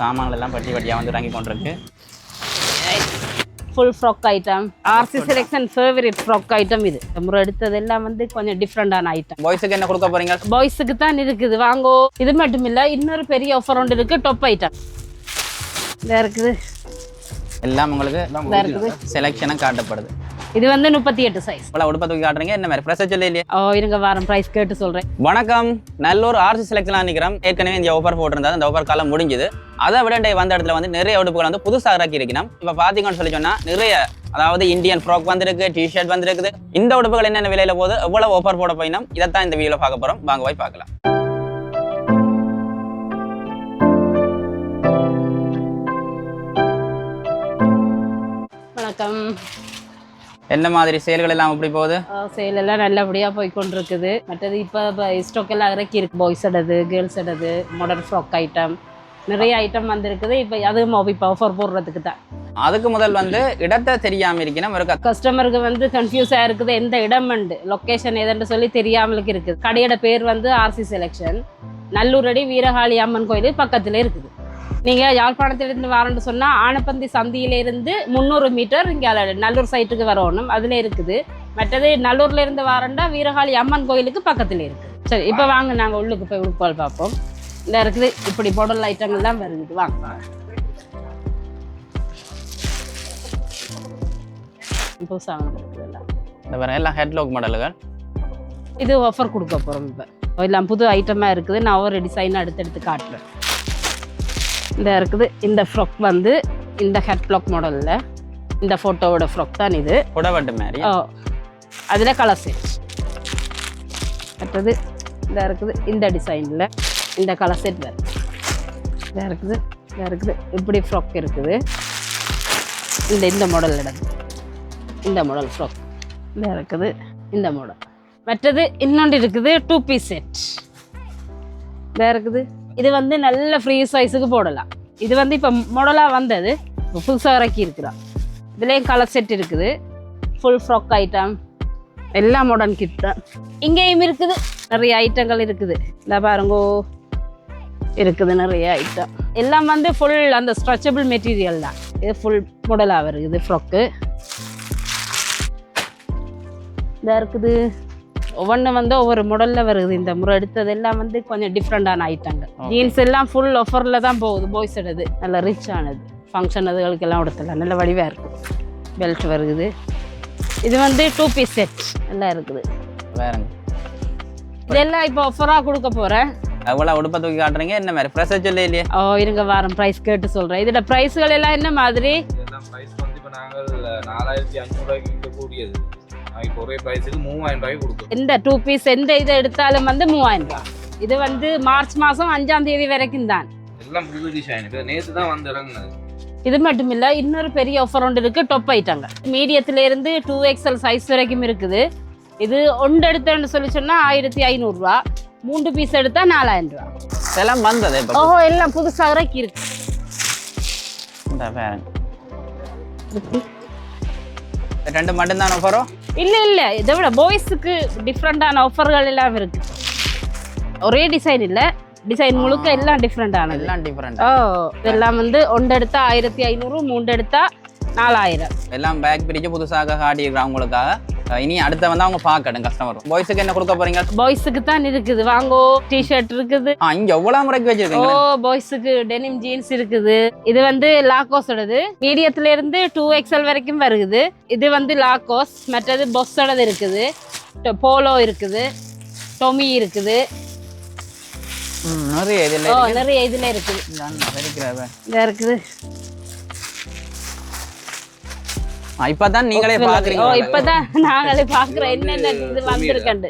சாமான்கள் எல்லாம் பட்டி பட்டியாக வந்து இறங்கி கொண்டிருக்கு. Full frock item, RC selection favourite frock item. இது முறை எடுத்ததெல்லாம் வந்து கொஞ்சம் டிஃப்ரெண்டான ஐட்டம். பாய்ஸுக்கு என்ன கொடுக்க போறீங்க? பாய்ஸுக்கு தான் இருக்குது, வாங்கோ. இது மட்டும் இல்லை, இன்னொரு பெரிய ஆஃபர் ஒன்று இருக்கு, டாப் ஐட்டம். இதாக இருக்குது, எல்லாம் உங்களுக்கு இதாக இருக்குது. செலெக்ஷனாக காட்டப்படுது. இது வந்து 38 சைஸ். இவ்வளோ உடுப்பை தூக்கி காட்டுறீங்க, என்ன மாதிரி ப்ரெஸ் சொல்லி இல்லையா? இருங்க வாரம் ப்ரைஸ் கேட்டு சொல்கிறேன். வணக்கம், நல்லூர் ஆர்சி செலெக்ஷனாக நிற்கிறோம். ஏற்கனவே இந்த ஆஃபர் போட்டிருந்தாரு, இந்த ஆஃபர் காலம் முடிஞ்சுது. அதை விட வந்த இடத்துல வந்து நிறைய உடுப்புகள் வந்து புதுசாக இறக்கி இருக்கணும். இப்போ பார்த்தீங்கன்னு சொல்லி சொன்னால் நிறைய, அதாவது இந்தியன் ஃப்ராக் வந்துருக்கு, டிஷர்ட் வந்துருக்குது. இந்த உடுப்புகள் என்னென்ன விலையில போகுது, எவ்வளவு ஆஃபர் போட போயினோம், இதைத்தான் இந்த வீடியோவில் பார்க்க போகிறோம். வாங்க போய் பார்க்கலாம். வணக்கம். என்ன மாதிரி செயல்கள் எல்லாம் எப்படி போகுது? சேல் எல்லாம் நல்லபடியாக போய் கொண்டிருக்குது. மற்றது இப்போ ஸ்டாக் எல்லாம் இறக்கி இருக்கு, பாய்ஸ் எடுது, கேர்ள்ஸ் எடுது, மாடர்ன் ஃப்ராக் ஐட்டம், நிறைய ஐட்டம் வந்துருக்குது. இப்போ அதுவும் இப்போ ஆஃபர் போடுறதுக்கு தான். அதுக்கு முதல் வந்து இடத்தை தெரியாமல் இருக்கணும், ஒரு கஸ்டமருக்கு வந்து கன்ஃபியூஸாக இருக்குது, எந்த இடம் உண்டு, லொக்கேஷன் எதுன்னு சொல்லி தெரியாமலுக்கு இருக்குது. கடையோட பேர் வந்து ஆர்சி செலெக்ஷன், நல்லூரடி வீரகாளி அம்மன் கோயில் பக்கத்தில் இருக்குது. நீங்கள் யாழ்ப்பாணத்திலிருந்து வரேன்னு சொன்னால் ஆனப்பந்தி சந்தியிலேருந்து 300 மீட்டர் இங்கே நல்லூர் சைட்டுக்கு வரணும், அதில் இருக்குது. மற்றது நல்லூர்லேருந்து வரேன்டா வீரகாளி அம்மன் கோயிலுக்கு பக்கத்தில் இருக்குது. சரி, இப்போ வாங்க நாங்கள் உள்ளுக்கு போய் உடுப்பால் பார்ப்போம். இந்த இருக்குது, இப்படி மாடல் ஐட்டங்கள் தான் வருது. வாங்க புதுசாக வந்துருக்குதுல்ல, இந்த வேறு எல்லாம் ஹெட்லாக் மாடல்கள். இது ஆஃபர் கொடுக்க போகிறோம். இப்போ எல்லாம் புது ஐட்டமாக இருக்குது. நான் ஒரு டிசைன் அடுத்தடுத்து காட்டுறேன். இந்த இருக்குது, இந்த ஃப்ராக் வந்து இந்த ஹெட்லாக் மாடலில், இந்த ஃபோட்டோவோட ஃப்ராக் தான் இது. புடவட்டு மாதிரி. அதில் கலர் செட். மற்றது இந்த இருக்குது, இந்த டிசைனில் இந்த கலர் செட் வேறு. இதாக இருக்குது, இதாக இருக்குது, இப்படி ஃப்ராக் இருக்குது. இந்த மாடல் இடது, இந்த மாடல் ஃப்ராக் இதாக இருக்குது, இந்த மாடல். மற்றது இன்னொன்று இருக்குது, 2 பீஸ் செட். இதாக இருக்குது, இது வந்து நல்ல ஃப்ரீ சைஸுக்கு போடலாம். இது வந்து இப்போ மாடலாக வந்தது, புதுசாக இறக்கி இருக்கிறான். இதுலேயும் கலர் செட் இருக்குது, ஃபுல் ஃப்ராக் ஐட்டம், எல்லா மாடர்ன் கிட் தான். இங்கேயும் இருக்குது, நிறைய ஐட்டங்கள் இருக்குது. இந்த பாருங்கோ, இருக்குது நிறைய ஐட்டம். எல்லாம் வந்து ஃபுல் அந்த ஸ்ட்ரெச்சபிள் மெட்டீரியல் தான். இது ஃபுல் மாடலாக வருது ஃப்ராக்கு. இதாக இருக்குது, ஒவ்வொன்று வந்து ஒவ்வொரு மாடலில் வருது. இந்த முறை எடுத்தது எல்லாம் வந்து கொஞ்சம் டிஃப்ரெண்டான ஐட்டங்கள். ஜீன்ஸ் எல்லாம் ஃபுல் ஆஃபரில் தான் போகுது. பாய்ஸ் எடுது நல்ல ரிச் ஆனது, ஃபங்க்ஷன் அதுகளுக்கு எல்லாம் உடுத்தலாம், நல்ல வடிவாக இருக்குது. பெல்ட் வருது. இது வந்து 2 பீஸ் செட் எல்லாம் இருக்குது. வேறங்க இதெல்லாம் இப்போ ஆஃபராக கொடுக்க போகிறேன். எவ்வளோ உடுப்பை தூக்கி காட்டுறீங்க, என்ன மாதிரி ப்ரெஸ் சொல்லி இல்லையா? இருங்க வாரம் ப்ரைஸ் கேட்டு சொல்கிறேன். இதோட ப்ரைஸ்கள் எல்லாம் என்ன மாதிரி? ப்ரைஸ் வந்து இப்போ நாங்கள் 4500 கூடியது, ஒரே பிரைஸுக்கு 3000 ரூபாய்க்கு கொடுக்கும். இந்த 2 பீஸ் எந்த இதை எடுத்தாலும் வந்து 3000 ரூபாய். இது வந்து மார்ச் மாதம் 5ஆம் தேதி வரைக்கும் தான். எல்லாம் புது டிசைன், நேற்று தான் வந்து இறங்குனது. இது மட்டும் இல்லை, இன்னொரு பெரிய ஆஃபர் ஒன்று இருக்குது, டாப் ஐட்டங்க. மீடியத்துலேருந்து 2XL சைஸ் வரைக்கும் இருக்குது. இது ஒன்று எடுத்தேன்னு சொல்லி சொன்னால் 1500 ரூபா, 3 பீஸ் எடுத்தால் 4000 ரூபா. இதெல்லாம் வந்தது எல்லாம் புதுசாக இறக்கி இருக்கு. ரெண்டு மட்டும்தான் ஆஃபரோ? இல்லை, இதை விட பாய்ஸுக்கு டிஃப்ரெண்டான ஆஃபர்கள் எல்லாம் இருக்கு. ஒரே டிசைன் இல்லை, டிசைன் முழுக்க எல்லாம் டிஃப்ரெண்டானது. எல்லாம் டிஃப்ரெண்ட். இதெல்லாம் வந்து 1 எடுத்தா 1500, 3 எடுத்தா 4000. எல்லாம் பேக் பிரிச்சு புதுசாக காட்டியிருக்கிறாங்க உங்களுக்காக. இனி அடுத்த வந்து அவங்க பார்க்கட்டும் கஸ்டமர். பாய்ஸுக்கு என்ன கொடுக்க போறீங்க? பாய்ஸுக்கு தான் இருக்குது, வாங்கோ. டிஷர்ட் இருக்குது. இங்க எவ்வளவு முறைக்கு வச்சிருக்கீங்க? பாய்ஸுக்கு டெனிம் ஜீன்ஸ் இருக்குது. இது வந்து லாக்கோஸோடது, மீடியத்துல இருந்து 2XL வரைக்கும் வருது. இது வந்து லாக்கோஸ். மற்றது பொஸ்ஸோடது இருக்குது, போலோ இருக்குது, டொமி இருக்குது. நிறைய இதுல இருக்குது. இங்க இருக்குது. இப்பதான் நீங்களே பாக்குறீங்க? இப்பதான் நாங்களே பாக்குறோம் என்னென்ன இது வந்திருக்கண்டு.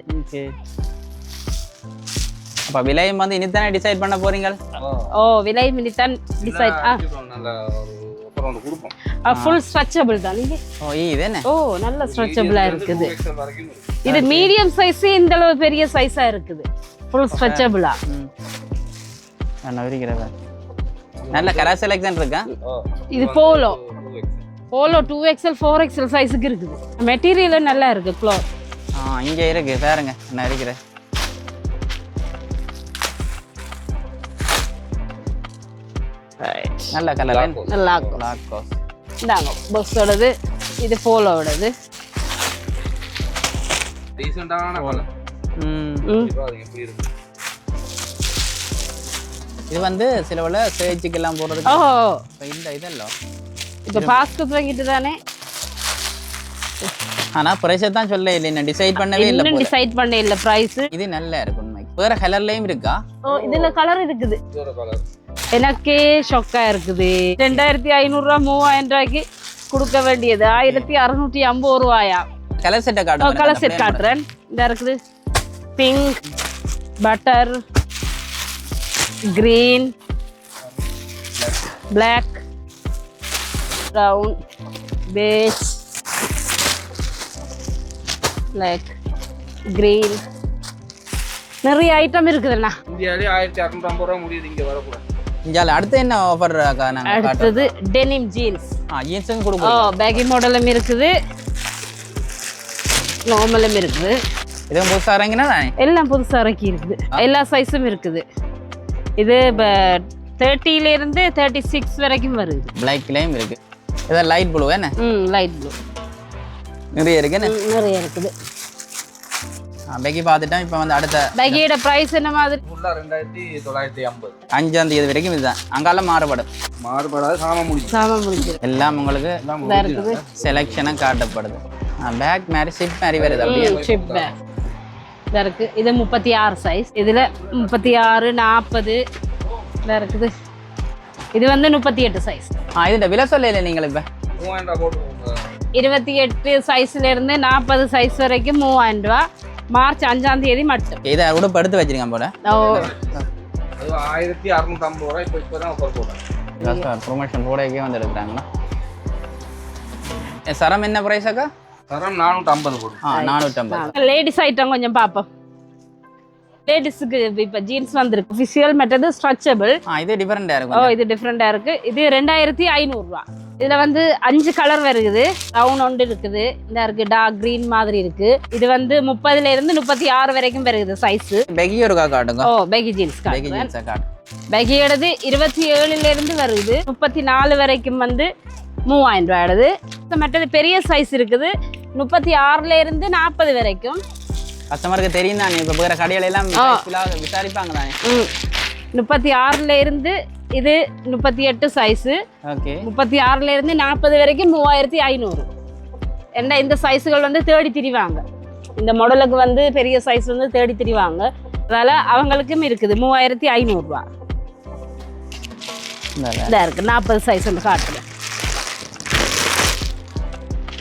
அப்ப விலையும் வந்து இனித்தானே டிசைட் பண்ண போறீங்க? விலையும் இனித்தான் டிசைட். ஃபுல் ஸ்ட்ரெச்சபிள் தான். நீங்க இது என்ன? நல்ல ஸ்ட்ரெச்சபிளா இருக்குது. இது மீடியம் சைஸ், இந்த அளவு பெரிய சைஸா இருக்குது. ஃபுல் ஸ்ட்ரெச்சபிளா. நல்ல கலர் செலக்ஷன் இருக்கா? இது போலோ 2XL 4XL சைஸுக்கு இருக்குது. மெட்டீரியல் நல்லா இருக்கு, க்ளாத். இங்க இருக்கு பாருங்க, நான் இருக்கிறேன். ரைட் நல்ல கலர் நல்லா இருக்கும். லாக்கோஸ். இந்தாங்க பாக்ஸோடது, இது போலோடது. டீசென்ட்டான கலர். அது எப்படி இருக்கு? இது வந்து சிலவுல சேஜுக்கெல்லாம் போடுறதுக்கு. ஓ இந்த இதெல்லாம் இப்போ பாஸ்க்கு வாங்கிட்டு தானே. ஆனா பிரைஸ் தான் சொல்ல இல்லை, நான் டிசைட் பண்ணவே இல்லை. இன்னும் டிசைட் பண்ண இல்ல பிரைஸ். இது நல்லா இருக்கு உண்மைக்கு. வேற கலர்லயும் இருக்கா? ஓ இதுல கலர் இருக்குது. இதோட கலர் எனக்கே ஷாக்கா இருக்குது. 2500 ரூபா 3000 ரூபாய்க்கு கொடுக்க வேண்டியது 1650 ரூபாயா. கலர் செட்டை காட்டுங்க. கலர் செட் காட்டுறேன். இந்த இருக்குது pink, butter, green, black, brown, beige, black, green, நிறைய ஐட்டம் இருக்குதுண்ணா. இந்தியாவிலே 1650 ரூபா முடியுது இங்க வரக்கூடாது. இஞ்சால அடுத்து என்ன ஆஃபர் நாங்க அடுத்தது டெனிம் ஜீன்ஸ். ஜீன்ஸும் கொடுக்குறோம். பேகி மாடலும் இருக்குது, நார்மலும் இருக்குது. இதுவும் புதுசா இறங்கினா எல்லாம் புதுசா இறக்கி இருக்குது. எல்லா சைஸும் இருக்குது. இது 30ல இருந்து 36 வரைக்கும் வருது. பிளாக்லயும் இருக்கு. இது லைட் ப்ளூ என்ன? லைட் ப்ளூ நிறைய இருக்கு என்ன? நிறைய இருக்குது. பேக்கி பார்த்துட்டோம். இப்போ வந்து அடுத்த பேக்கியோட பிரைஸ் என்ன மாதிரி? ஃபுல்லா 2950. 5ஆம் தேதி வரைக்கும் இதுதான். அங்கால மாறுபடும். மாறுபடாது. சாம முடிஞ்சு எல்லாம் உங்களுக்கு இருக்குது. செலெக்ஷனாக காட்டப்படுது. பேக் மாதிரி ஷிப் மாதிரி வருது. அப்படியே ஷிப் பேக் இதாக இருக்குது. இது 36 சைஸ். இதில் 36, 40 இதாக இருக்குது. இது வந்து 38 சைஸ். இதுல விலை சொல்லல நீங்கள் இப்போ 3000 ரூபா போட்டு 28 சைஸ்ல இருந்து 40 சைஸ் வரைக்கும் 3000 ரூபா. மார்ச் 5ஆம் தேதி மட்டும். இதை உடுப்பு எடுத்து வச்சிருக்கேன் போல. அது 1650 ரூபா. இப்போதான் ஆஃபர் போடுறாங்க. ப்ரொமோஷன் போடவே வந்து எடுக்கிறாங்களா? சரம் என்ன பிரைஸ் அக்கா? சரம் 450 போடும். 450. லேடிஸ் ஐட்டம் கொஞ்சம் பார்ப்போம். லேடிஸுக்கு இப்போ ஜீன்ஸ் வந்திருக்கு. ஃபிசியல் மெட்டது ஸ்ட்ரெச்சபிள். இது டிஃபரெண்டாக இருக்கும். இது டிஃப்ரெண்டாக இருக்குது. இது 2500 ரூபா. இதில் வந்து 5 கலர் வருது. ப்ரௌன் ஒன்று இருக்குது. இந்த இருக்குது டார்க் க்ரீன் மாதிரி இருக்குது. இது வந்து 30ல இருந்து 36 வரைக்கும் வருது சைஸு. பெகி ஒரு காட்டுங்க. பெகி ஜீன்ஸ் பெகி ஜீன்ஸை காட்டு. பெகியோடது 27ல இருந்து வருது. 34 வரைக்கும் வந்து 3000 ரூபாயோடது. மற்றது பெரிய சைஸ் இருக்குது. 36ல இருந்து 40 வரைக்கும். கஸ்டமருக்கு தெரியும் தானே. இப்போ வேற கடையில எல்லாம் விசாரிப்பாங்க தானே. 36ல இருந்து இது 38 சைஸு. ஓகே. 36ல இருந்து 40 வரைக்கும் 3500. என்ன இந்த சைஸுகள் வந்து தேடி திரிவாங்க. இந்த மாடலுக்கு வந்து பெரிய சைஸ் வந்து தேடி திரிவாங்க. அதனால அவங்களுக்கும் இருக்குது 3500 ரூபா. இதாக இருக்குது 40 சைஸ் வந்து காட்டுறேன்.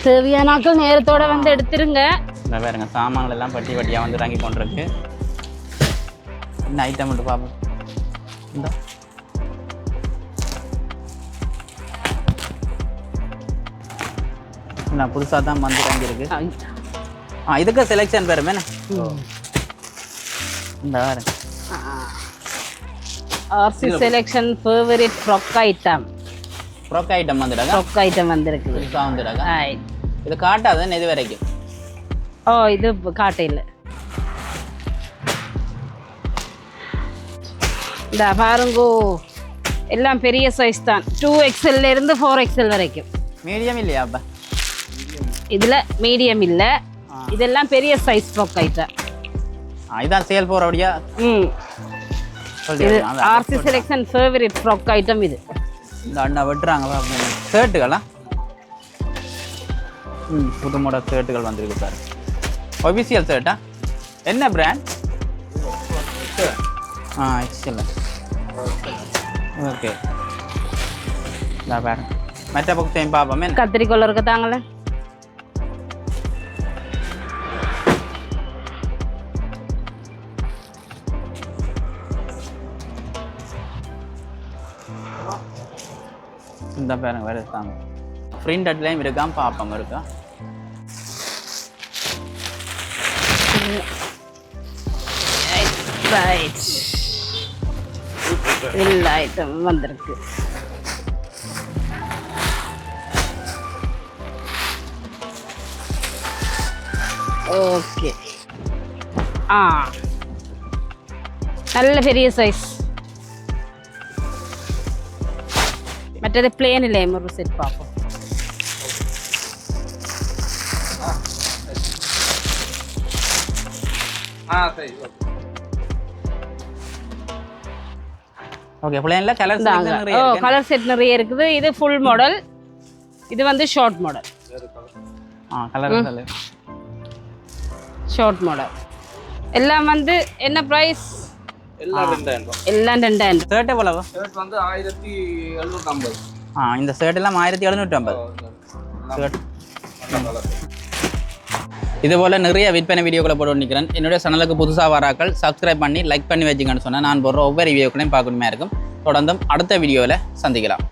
தேவையானாக்கள் நேரத்தோட வந்து எடுத்துருங்க. பாருங்க சாமான்கள் எல்லாம் பட்டி பட்டியாக வந்து இறங்கி கொண்டிருக்கு. என்ன ஐட்டம் மட்டும் பார்ப்போம். இந்த நான் புதுசாக தான் வந்து இறங்கியிருக்கு. இதுக்கு செலெக்ஷன் பேருமே இந்த பாருங்க. RC selection favourite frock item. Frock item வந்துடாங்க. ஃப்ராக் ஐட்டம் வந்திருக்கு. புதுசாக வந்துடாங்க. இது காட்டாதுன்னு இது வரைக்கும். இது காட்ட இல்லை. இந்த பாருங்கோ எல்லாம் பெரிய சைஸ் தான். 2XL இருந்து 4XL வரைக்கும். மீடியம் இல்லையா? அப்போ இதில் மீடியம் இல்லை. இதெல்லாம் பெரிய சைஸ் ஃப்ராக் ஐட்டம். இதான் சேல் போகிறபடியா? இது RC selection favourite frock item. இது இந்த அண்ணா வெட்டுறாங்களா? ஷர்ட்டுகளா? புது மாடல் ஷர்ட்டுகள் வந்திருக்கு சார். ஒபிஷியல் ஷர்ட்டா? என்ன பிராண்ட்? எக்ஸல். ஓகே. பாருங்க மற்ற புக் டைம் பார்ப்போமே. கத்திரிக்கோள் இருக்க தாங்களே. இந்த பாருங்க வேறு தாங்க. பிரிண்டட்லேயும் இருக்கான். பார்ப்போம் இருக்கா. எல்லா ஐட்டம் வந்திருக்கு. ஓகே. நல்ல பெரிய சைஸ். மற்றது பிளேன்லேயும் ஒரு செட் பார்ப்போம். சரி ஓகே பிளேன்ல கலர் நிறைய ஓ இருக்கு. கலர் செட் நிறைய இருக்குது. இது ஃபுல் மாடல், இது வந்து short model. Colour short model எல்லாம் வந்து என்ன ப்ரைஸ்? எல்லாம் 2000. எல்லாம் 2000. ஷர்ட் எவ்வளவு? ஷர்ட் வந்து 1750. இந்த ஷர்ட் எல்லாம் 1750. ஷர்ட் இது போல நிறைய விற்பனை வீடியோக்களை போட்டு நிற்கிறேன். என்னுடைய சேனலுக்கு புதுசாக வராக்கள் சப்ஸ்கிரைப் பண்ணி லைக் பண்ணி வச்சுங்கன்னு சொன்னால் நான் போடுற ஒவ்வொரு வீடியோக்களையும் பார்க்கணுமே இருக்கும். தொடர்ந்தும் அடுத்த வீடியோவில் சந்திக்கலாம்.